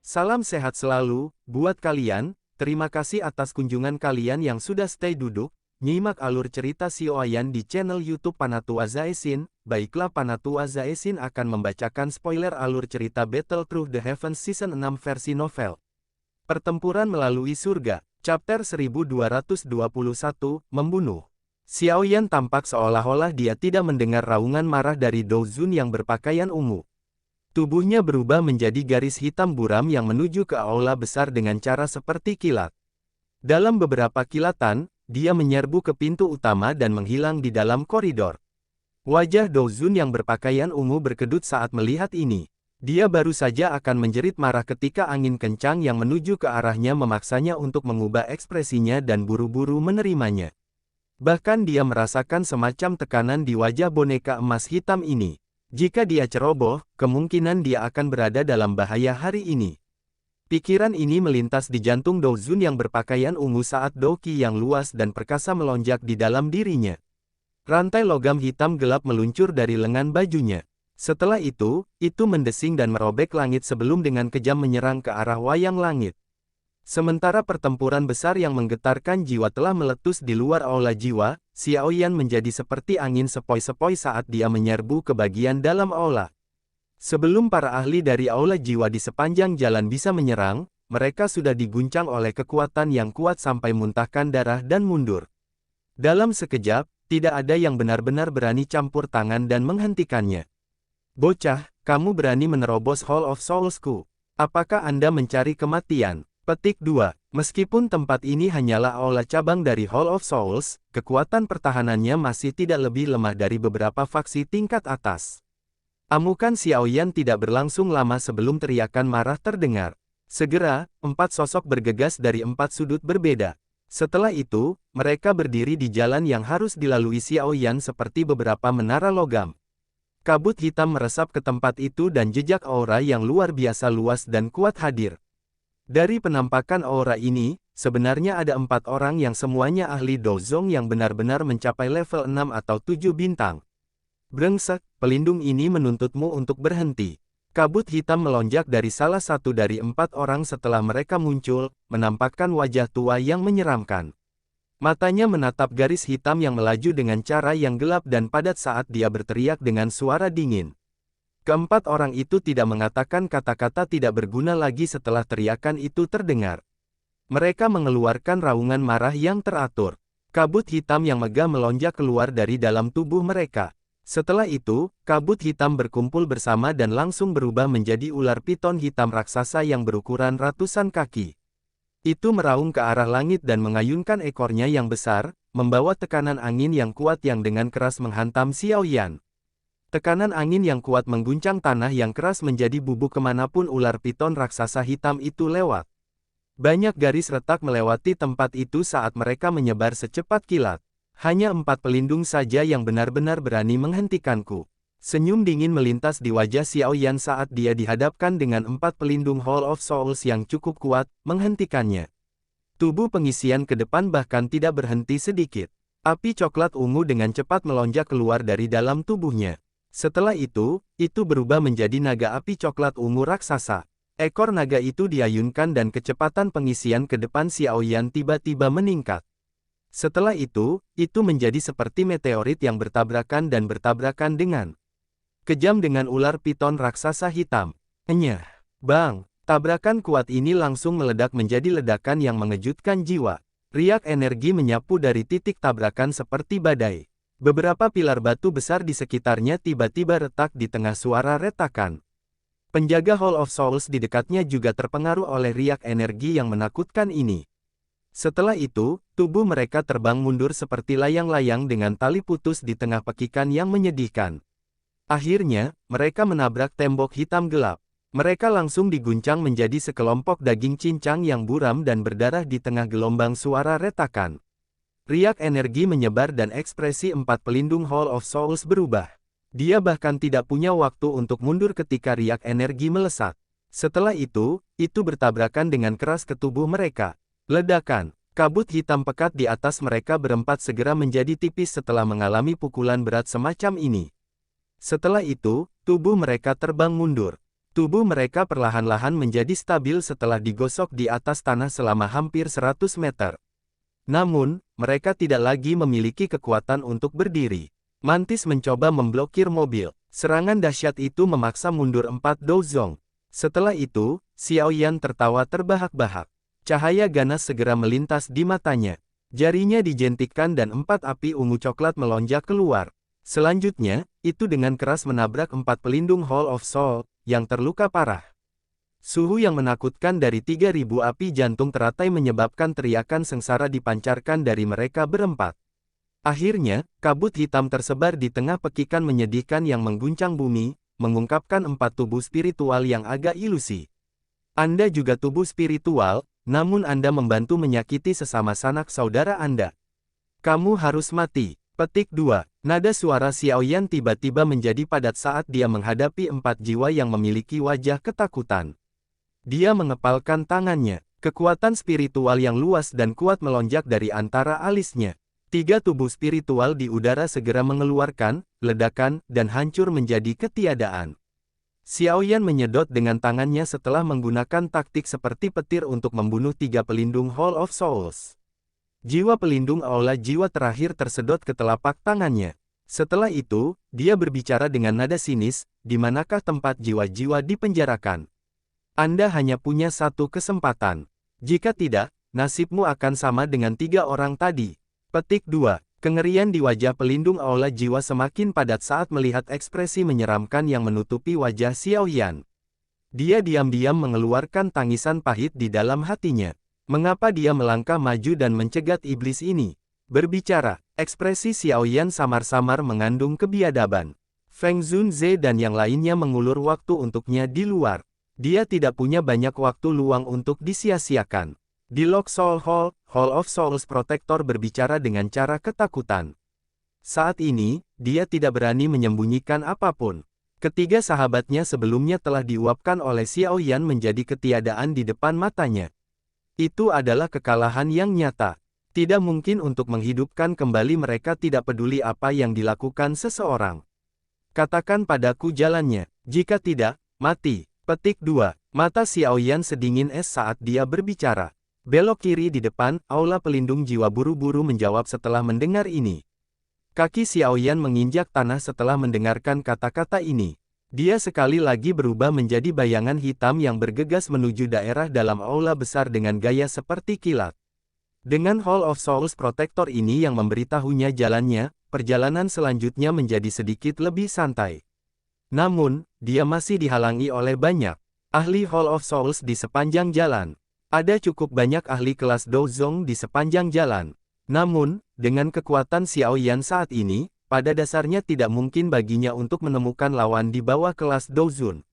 Salam sehat selalu, buat kalian. Terima kasih atas kunjungan kalian yang sudah stay duduk, nyimak alur cerita Sioayan di channel YouTube Panatua Zaesin. Baiklah, Panatua Zaesin akan membacakan spoiler alur cerita Battle Through the Heavens Season 6 versi novel. Pertempuran melalui surga, chapter 1221, membunuh. Xiaoyan tampak seolah-olah dia tidak mendengar raungan marah dari Dou Zun yang berpakaian ungu. Tubuhnya berubah menjadi garis hitam buram yang menuju ke aula besar dengan cara seperti kilat. Dalam beberapa kilatan, dia menyerbu ke pintu utama dan menghilang di dalam koridor. Wajah Dou Zun yang berpakaian ungu berkedut saat melihat ini. Dia baru saja akan menjerit marah ketika angin kencang yang menuju ke arahnya memaksanya untuk mengubah ekspresinya dan buru-buru menerimanya. Bahkan dia merasakan semacam tekanan di wajah boneka emas hitam ini. Jika dia ceroboh, kemungkinan dia akan berada dalam bahaya hari ini. Pikiran ini melintas di jantung Dou Zun yang berpakaian ungu saat Dou Qi yang luas dan perkasa melonjak di dalam dirinya. Rantai logam hitam gelap meluncur dari lengan bajunya. Setelah itu mendesing dan merobek langit sebelum dengan kejam menyerang ke arah wayang langit. Sementara pertempuran besar yang menggetarkan jiwa telah meletus di luar aula jiwa, Xiaoyan menjadi seperti angin sepoi-sepoi saat dia menyerbu ke bagian dalam aula. Sebelum para ahli dari aula jiwa di sepanjang jalan bisa menyerang, mereka sudah diguncang oleh kekuatan yang kuat sampai muntahkan darah dan mundur. Dalam sekejap, tidak ada yang benar-benar berani campur tangan dan menghentikannya. Bocah, kamu berani menerobos Hall of Souls-ku. Apakah Anda mencari kematian? Petik 2. Meskipun tempat ini hanyalah aula cabang dari Hall of Souls, kekuatan pertahanannya masih tidak lebih lemah dari beberapa faksi tingkat atas. Amukan Xiaoyan tidak berlangsung lama sebelum teriakan marah terdengar. Segera, 4 sosok bergegas dari 4 sudut berbeda. Setelah itu, mereka berdiri di jalan yang harus dilalui Xiaoyan seperti beberapa menara logam. Kabut hitam meresap ke tempat itu dan jejak aura yang luar biasa luas dan kuat hadir. Dari penampakan aura ini, sebenarnya ada 4 orang yang semuanya ahli Dozong yang benar-benar mencapai level 6 atau 7 bintang. Brengsek, pelindung ini menuntutmu untuk berhenti. Kabut hitam melonjak dari salah satu dari 4 orang setelah mereka muncul, menampakkan wajah tua yang menyeramkan. Matanya menatap garis hitam yang melaju dengan cara yang gelap dan padat saat dia berteriak dengan suara dingin. Keempat orang itu tidak mengatakan kata-kata tidak berguna lagi setelah teriakan itu terdengar. Mereka mengeluarkan raungan marah yang teratur. Kabut hitam yang megah melonjak keluar dari dalam tubuh mereka. Setelah itu, kabut hitam berkumpul bersama dan langsung berubah menjadi ular piton hitam raksasa yang berukuran ratusan kaki. Itu meraung ke arah langit dan mengayunkan ekornya yang besar, membawa tekanan angin yang kuat yang dengan keras menghantam Xiaoyan. Tekanan angin yang kuat mengguncang tanah yang keras menjadi bubuk kemanapun ular piton raksasa hitam itu lewat. Banyak garis retak melewati tempat itu saat mereka menyebar secepat kilat. Hanya 4 pelindung saja yang benar-benar berani menghentikanku. Senyum dingin melintas di wajah Xiaoyan saat dia dihadapkan dengan 4 pelindung Hall of Souls yang cukup kuat, menghentikannya. Tubuh pengisian ke depan bahkan tidak berhenti sedikit. Api coklat ungu dengan cepat melonjak keluar dari dalam tubuhnya. Setelah itu berubah menjadi naga api coklat ungu raksasa. Ekor naga itu diayunkan dan kecepatan pengisian ke depan Xiaoyan tiba-tiba meningkat. Setelah itu menjadi seperti meteorit yang bertabrakan dengan kejam dengan ular piton raksasa hitam. Enyah! Bang! Tabrakan kuat ini langsung meledak menjadi ledakan yang mengejutkan jiwa. Riak energi menyapu dari titik tabrakan seperti badai. Beberapa pilar batu besar di sekitarnya tiba-tiba retak di tengah suara retakan. Penjaga Hall of Souls di dekatnya juga terpengaruh oleh riak energi yang menakutkan ini. Setelah itu, tubuh mereka terbang mundur seperti layang-layang dengan tali putus di tengah pekikan yang menyedihkan. Akhirnya, mereka menabrak tembok hitam gelap. Mereka langsung diguncang menjadi sekelompok daging cincang yang buram dan berdarah di tengah gelombang suara retakan. Riak energi menyebar dan ekspresi 4 pelindung Hall of Souls berubah. Dia bahkan tidak punya waktu untuk mundur ketika riak energi melesat. Setelah itu bertabrakan dengan keras ke tubuh mereka. Ledakan. Kabut hitam pekat di atas mereka berempat segera menjadi tipis setelah mengalami pukulan berat semacam ini. Setelah itu, tubuh mereka terbang mundur. Tubuh mereka perlahan-lahan menjadi stabil setelah digosok di atas tanah selama hampir 100 meter. Namun, mereka tidak lagi memiliki kekuatan untuk berdiri. Mantis mencoba memblokir mobil. Serangan dahsyat itu memaksa mundur 4 Douzong. Setelah itu, Xiao Yan tertawa terbahak-bahak. Cahaya ganas segera melintas di matanya. Jarinya dijentikkan dan 4 api ungu coklat melonjak keluar. Selanjutnya, itu dengan keras menabrak 4 pelindung Hall of Soul, yang terluka parah. Suhu yang menakutkan dari 3.000 api jantung teratai menyebabkan teriakan sengsara dipancarkan dari mereka berempat. Akhirnya, kabut hitam tersebar di tengah pekikan menyedihkan yang mengguncang bumi, mengungkapkan 4 tubuh spiritual yang agak ilusi. Anda juga tubuh spiritual, namun Anda membantu menyakiti sesama sanak saudara Anda. Kamu harus mati. Petik 2. Nada suara Xiao Yan tiba-tiba menjadi padat saat dia menghadapi 4 jiwa yang memiliki wajah ketakutan. Dia mengepalkan tangannya. Kekuatan spiritual yang luas dan kuat melonjak dari antara alisnya. 3 tubuh spiritual di udara segera mengeluarkan, ledakan, dan hancur menjadi ketiadaan. Xiao Yan menyedot dengan tangannya setelah menggunakan taktik seperti petir untuk membunuh 3 pelindung Hall of Souls. Jiwa pelindung aula jiwa terakhir tersedot ke telapak tangannya. Setelah itu, dia berbicara dengan nada sinis, di manakah tempat jiwa-jiwa dipenjarakan? Anda hanya punya satu kesempatan. Jika tidak, nasibmu akan sama dengan 3 orang tadi. Petik 2. Kengerian di wajah pelindung aula jiwa semakin padat saat melihat ekspresi menyeramkan yang menutupi wajah Xiao Yan. Dia diam-diam mengeluarkan tangisan pahit di dalam hatinya. Mengapa dia melangkah maju dan mencegat iblis ini? Berbicara, ekspresi Xiao Yan samar-samar mengandung kebiadaban. Feng Zunze dan yang lainnya mengulur waktu untuknya di luar. Dia tidak punya banyak waktu luang untuk disia-siakan. Di Lock Soul Hall, Hall of Souls Protector berbicara dengan cara ketakutan. Saat ini, dia tidak berani menyembunyikan apapun. Ketiga sahabatnya sebelumnya telah diuapkan oleh Xiao Yan menjadi ketiadaan di depan matanya. Itu adalah kekalahan yang nyata. Tidak mungkin untuk menghidupkan kembali mereka tidak peduli apa yang dilakukan seseorang. Katakan padaku jalannya, jika tidak, mati. Petik 2. Mata Xiao Yan sedingin es saat dia berbicara. Belok kiri di depan, aula pelindung jiwa buru-buru menjawab setelah mendengar ini. Kaki Xiao Yan menginjak tanah setelah mendengarkan kata-kata ini. Dia sekali lagi berubah menjadi bayangan hitam yang bergegas menuju daerah dalam aula besar dengan gaya seperti kilat. Dengan Hall of Souls Protector ini yang memberitahunya jalannya, perjalanan selanjutnya menjadi sedikit lebih santai. Namun, dia masih dihalangi oleh banyak ahli Hall of Souls di sepanjang jalan. Ada cukup banyak ahli kelas Douzong di sepanjang jalan. Namun, dengan kekuatan Xiao Yan saat ini, pada dasarnya tidak mungkin baginya untuk menemukan lawan di bawah kelas Douzun.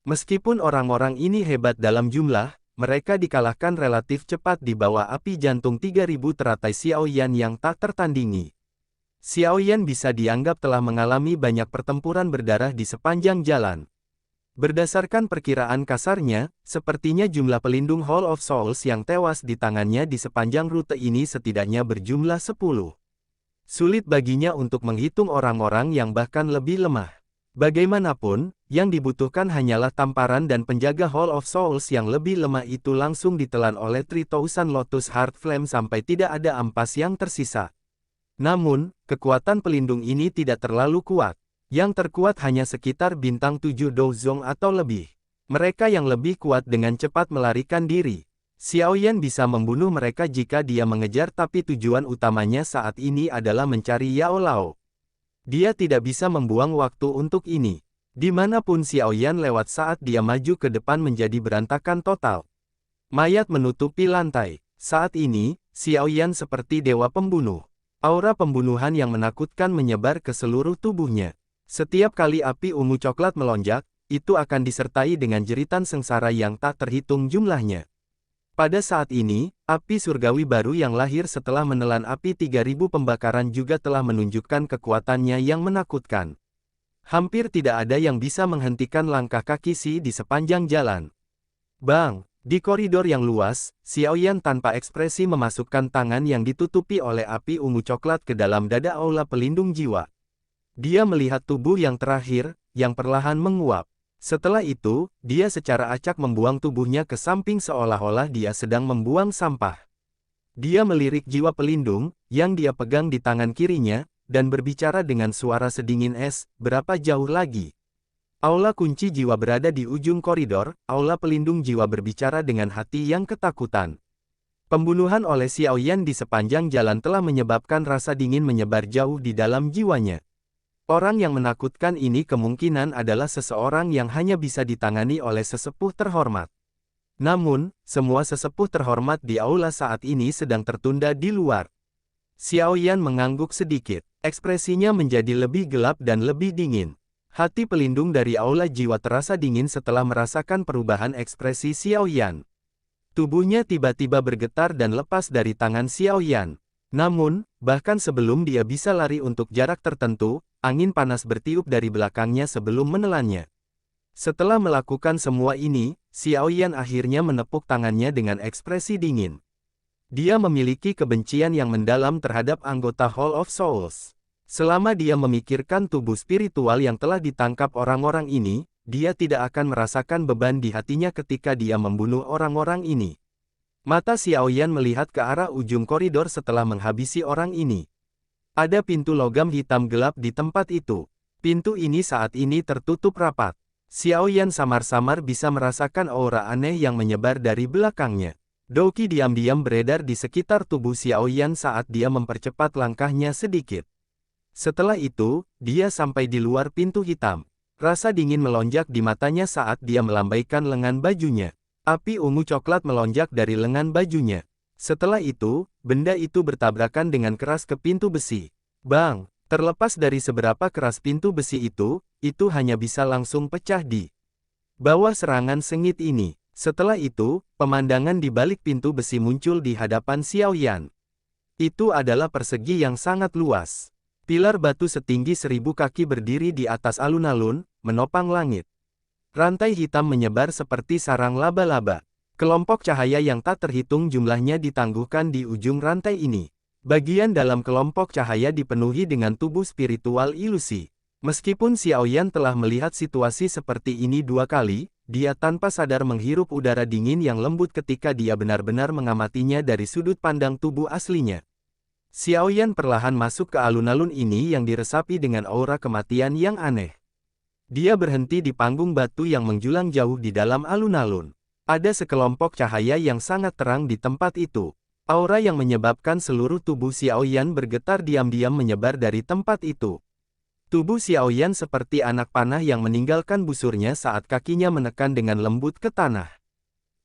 Meskipun orang-orang ini hebat dalam jumlah, mereka dikalahkan relatif cepat di bawah api jantung 3.000 teratai Xiao Yan yang tak tertandingi. Xiao Yan bisa dianggap telah mengalami banyak pertempuran berdarah di sepanjang jalan. Berdasarkan perkiraan kasarnya, sepertinya jumlah pelindung Hall of Souls yang tewas di tangannya di sepanjang rute ini setidaknya berjumlah 10. Sulit baginya untuk menghitung orang-orang yang bahkan lebih lemah. Bagaimanapun, yang dibutuhkan hanyalah tamparan dan penjaga Hall of Souls yang lebih lemah itu langsung ditelan oleh 3000 Lotus Heart Flame sampai tidak ada ampas yang tersisa. Namun, kekuatan pelindung ini tidak terlalu kuat. Yang terkuat hanya sekitar bintang 7 Douzong atau lebih. Mereka yang lebih kuat dengan cepat melarikan diri. Xiao Yan bisa membunuh mereka jika dia mengejar, tapi tujuan utamanya saat ini adalah mencari Yao Lao. Dia tidak bisa membuang waktu untuk ini. Dimanapun Xiao Yan lewat saat dia maju ke depan menjadi berantakan total. Mayat menutupi lantai. Saat ini, Xiao Yan seperti dewa pembunuh. Aura pembunuhan yang menakutkan menyebar ke seluruh tubuhnya. Setiap kali api ungu coklat melonjak, itu akan disertai dengan jeritan sengsara yang tak terhitung jumlahnya. Pada saat ini, api surgawi baru yang lahir setelah menelan api 3000 pembakaran juga telah menunjukkan kekuatannya yang menakutkan. Hampir tidak ada yang bisa menghentikan langkah kaki Si di sepanjang jalan. Bang! Di koridor yang luas, Xiao Yan tanpa ekspresi memasukkan tangan yang ditutupi oleh api ungu coklat ke dalam dada aula pelindung jiwa. Dia melihat tubuh yang terakhir, yang perlahan menguap. Setelah itu, dia secara acak membuang tubuhnya ke samping seolah-olah dia sedang membuang sampah. Dia melirik jiwa pelindung, yang dia pegang di tangan kirinya, dan berbicara dengan suara sedingin es, berapa jauh lagi? Aula kunci jiwa berada di ujung koridor, aula pelindung jiwa berbicara dengan hati yang ketakutan. Pembunuhan oleh Xiao Yan di sepanjang jalan telah menyebabkan rasa dingin menyebar jauh di dalam jiwanya. Orang yang menakutkan ini kemungkinan adalah seseorang yang hanya bisa ditangani oleh sesepuh terhormat. Namun, semua sesepuh terhormat di aula saat ini sedang tertunda di luar. Xiao Yan mengangguk sedikit. Ekspresinya menjadi lebih gelap dan lebih dingin. Hati pelindung dari aula jiwa terasa dingin setelah merasakan perubahan ekspresi Xiao Yan. Tubuhnya tiba-tiba bergetar dan lepas dari tangan Xiao Yan. Namun, bahkan sebelum dia bisa lari untuk jarak tertentu, angin panas bertiup dari belakangnya sebelum menelannya. Setelah melakukan semua ini, Xiao Yan akhirnya menepuk tangannya dengan ekspresi dingin. Dia memiliki kebencian yang mendalam terhadap anggota Hall of Souls. Selama dia memikirkan tubuh spiritual yang telah ditangkap orang-orang ini, dia tidak akan merasakan beban di hatinya ketika dia membunuh orang-orang ini. Mata Xiao Yan melihat ke arah ujung koridor setelah menghabisi orang ini. Ada pintu logam hitam gelap di tempat itu. Pintu ini saat ini tertutup rapat. Xiao Yan samar-samar bisa merasakan aura aneh yang menyebar dari belakangnya. Douqi diam-diam beredar di sekitar tubuh Xiao Yan saat dia mempercepat langkahnya sedikit. Setelah itu, dia sampai di luar pintu hitam. Rasa dingin melonjak di matanya saat dia melambaikan lengan bajunya. Api ungu coklat melonjak dari lengan bajunya. Setelah itu, benda itu bertabrakan dengan keras ke pintu besi. Bang! Terlepas dari seberapa keras pintu besi itu hanya bisa langsung pecah di bawah serangan sengit ini. Setelah itu, pemandangan di balik pintu besi muncul di hadapan Xiao Yan. Itu adalah persegi yang sangat luas. Pilar batu setinggi 1000 kaki berdiri di atas alun-alun, menopang langit. Rantai hitam menyebar seperti sarang laba-laba. Kelompok cahaya yang tak terhitung jumlahnya ditangguhkan di ujung rantai ini. Bagian dalam kelompok cahaya dipenuhi dengan tubuh spiritual ilusi. Meskipun Xiao Yan telah melihat situasi seperti ini 2 kali, dia tanpa sadar menghirup udara dingin yang lembut ketika dia benar-benar mengamatinya dari sudut pandang tubuh aslinya. Xiao Yan perlahan masuk ke alun-alun ini yang diresapi dengan aura kematian yang aneh. Dia berhenti di panggung batu yang menjulang jauh di dalam alun-alun. Ada sekelompok cahaya yang sangat terang di tempat itu. Aura yang menyebabkan seluruh tubuh Xiao Yan bergetar diam-diam menyebar dari tempat itu. Tubuh Xiao Yan seperti anak panah yang meninggalkan busurnya saat kakinya menekan dengan lembut ke tanah.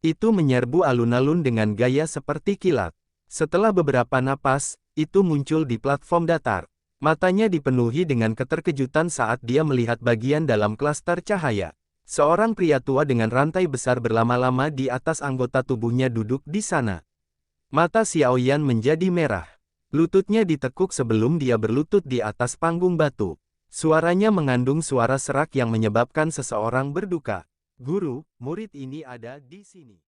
Itu menyerbu alun-alun dengan gaya seperti kilat. Setelah beberapa napas, itu muncul di platform datar. Matanya dipenuhi dengan keterkejutan saat dia melihat bagian dalam klaster cahaya. Seorang pria tua dengan rantai besar berlama-lama di atas anggota tubuhnya duduk di sana. Mata Xiao Yan menjadi merah. Lututnya ditekuk sebelum dia berlutut di atas panggung batu. Suaranya mengandung suara serak yang menyebabkan seseorang berduka. Guru, murid ini ada di sini.